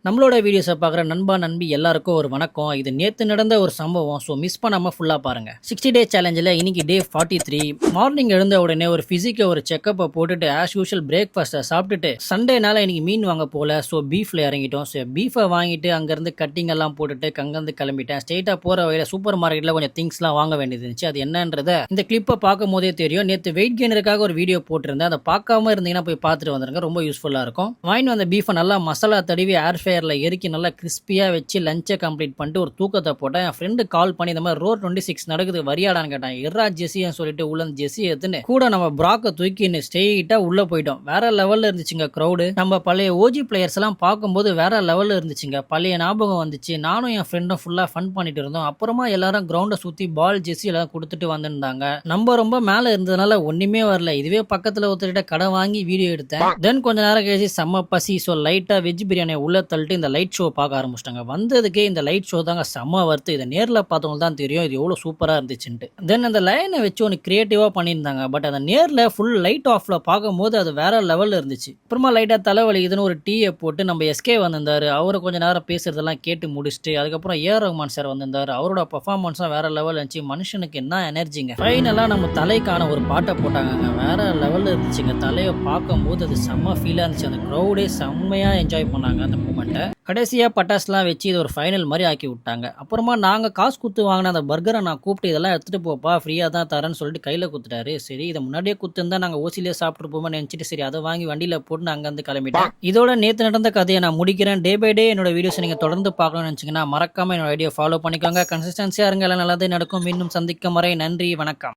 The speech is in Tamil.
நம்மளோட வீடியோஸை பார்க்குற நண்பா நண்பி எல்லாருக்கும் ஒரு வணக்கம். இது நேற்று நடந்த ஒரு சம்பவம். ஸோ மிஸ் பண்ணாமல் ஃபுல்லாக பாருங்கள். 60 டே சேலஞ்சில் இன்னைக்கு டே 43. மார்னிங் எழுந்த உடனே ஒரு ஃபிசிக்கை ஒரு செக்கப்பை போட்டுட்டு ஆஸ் யூஷுவல் பிரேக்ஃபாஸ்ட்டை சாப்பிட்டுட்டு சண்டேனால இன்னைக்கு மீன் வாங்க போகல. ஸோ பீஃபில் இறங்கிட்டோம். ஸோ பீஃபை வாங்கிட்டு அங்கேருந்து கட்டிங் எல்லாம் போட்டுட்டு அங்கேருந்து கிளம்பிட்டேன். ஸ்ட்ரெயிட்டாக போகிற வகையில் சூப்பர் மார்க்கெட்டில் கொஞ்சம் திங்ஸ்லாம் வாங்க வேண்டியது இருந்துச்சு. அது என்னன்றதை இந்த கிளிப்பை பார்க்கும் போதே தெரியும். நேற்று வெயிட் கெயினருக்காக ஒரு வீடியோ போட்டிருந்தேன். அதை பார்க்காம இருந்தீங்கன்னா போய் பார்த்துட்டு வந்துருங்க. ரொம்ப யூஸ்ஃபுல்லாக இருக்கும். வாங்கிட்டு வந்த பீஃபை நல்லா மசாலா தடவி ஏர் ஃபயரில் எரிக்கி நல்லா கிறிஸ்பியாக வச்சு லஞ்சை கம்ப்ளீட் பண்ணிட்டு ஒரு தூக்கத்தை போட்டேன். என் ஃப்ரெண்டு கால் பண்ணி இந்த மாதிரி ரோட் 26 நடக்குது வரியாடான்னு கேட்டான். எர்ரா ஜெஸின்னு சொல்லிட்டு உள்ள ஜெஸி எடுத்துன்னு கூட நம்ம ப்ராக்கை தூக்கின்னு ஸ்ட்ரெயிட்டாக உள்ளே போயிட்டோம். வேற லெவலில் இருந்துச்சுங்க க்ரௌடு. நம்ம பழைய ஓஜி பிளேயர்ஸ் எல்லாம் பார்க்கும்போது வேற லெவலில் இருந்துச்சுங்க. பழைய ஞாபகம் வந்துச்சு. நானும் என் ஃப்ரெண்டும் ஃபுல்லாக ஃபன் பண்ணிட்டு இருந்தோம். அப்புறமா எல்லாரும் கிரவுண்டை சுற்றி பால் ஜெஸி எல்லாம் கொடுத்துட்டு வந்திருந்தாங்க. நம்ம ரொம்ப மேலே இருந்ததுனால ஒன்றுமே வரல. இதுவே பக்கத்தில் ஒருத்தர்கிட்ட கடை வாங்கி வீடியோ எடுத்தேன். தென் கொஞ்ச நேரம் கழிச்சு செம்ம பசி. ஸோ லைட்டாக வெஜ் பிரியாணியை உள்ள தள்ளிட்டு இந்த லைட் ஷோ பார்க்க ஆரம்பிச்சிட்டாங்க. வந்ததுக்கே இந்த லைட் ஷோ தாங்க செம்ம வருது. இதை நேரில் பார்த்தவங்க தான் தெரியும் இது எவ்வளோ சூப்பராக இருந்துச்சுன்ட்டு. தென் அந்த லைனை வச்சு ஒன்று கிரியேட்டிவாக பண்ணியிருந்தாங்க. பட் அந்த நேரில் ஃபுல் லைட் ஆஃப்ல பார்க்கும்போது அது வேற லெவலில் இருந்துச்சு. அப்புறமா லைட்டாக தலைவலிக்குதுன்னு ஒரு டீயை போட்டு நம்ம எஸ்கே வந்திருந்தாரு. அவரை கொஞ்சம் நேரம் பேசுறதெல்லாம் கேட்டு முடிச்சுட்டு அதுக்கப்புறம் ஏஆர் ரஹ்மான் சார் வந்திருந்தாரு. அவரோட பர்ஃபார்மன்ஸும் வேற லெவல் இருந்துச்சு. மனுஷனுக்கு என்ன எனர்ஜிங்க. ஃபைனலாக நம்ம தலைக்கான ஒரு பாட்டை போட்டாங்க. வேற லெவலில் இருந்துச்சுங்க. தலையை பார்க்கும்போது அது செம்ம ஃபீலாக இருந்துச்சு. அந்த க்ரௌடே செம்மையாக என்ஜாய் பண்ணாங்க அந்த மூமெண்ட்டை. கடைசியாக பட்டாசுலாம் வச்சு இது ஒரு ஃபைனல் மாதிரி ஆக்கி விட்டாங்க. அப்புறமா நாங்கள் காசு கொடுத்து வாங்கின அந்த பர்கரை நான் கூப்பிட்டு இதெல்லாம் எடுத்துகிட்டு போப்பா ஃப்ரீயாக தான் தரேன்னு சொல்லிட்டு கையில் கொடுத்துட்டாரு. சரி இதை முன்னாடியே கொடுத்துருந்தா நாங்கள் ஓசிலே சாப்பிட்டு போவோம்னு நினச்சிட்டு சரி அதை வாங்கி வண்டியில் போட்டு அங்கேருந்து கிளம்பிட்டேன். இதோட நேற்று நடந்த கதையை நான் முடிக்கிறேன். டே பை டே என்னோட வீடியோஸ் நீங்கள் தொடர்ந்து பார்க்கணும்னு நினச்சிங்கன்னா மறக்காமல் என்னோட ஐடியா ஃபாலோ பண்ணிக்கோங்க. கன்சிஸ்டன்சியாக இருங்க. எல்லாம் நல்லதே நடக்கும். மீண்டும் சந்திக்கும் வரை நன்றி, வணக்கம்.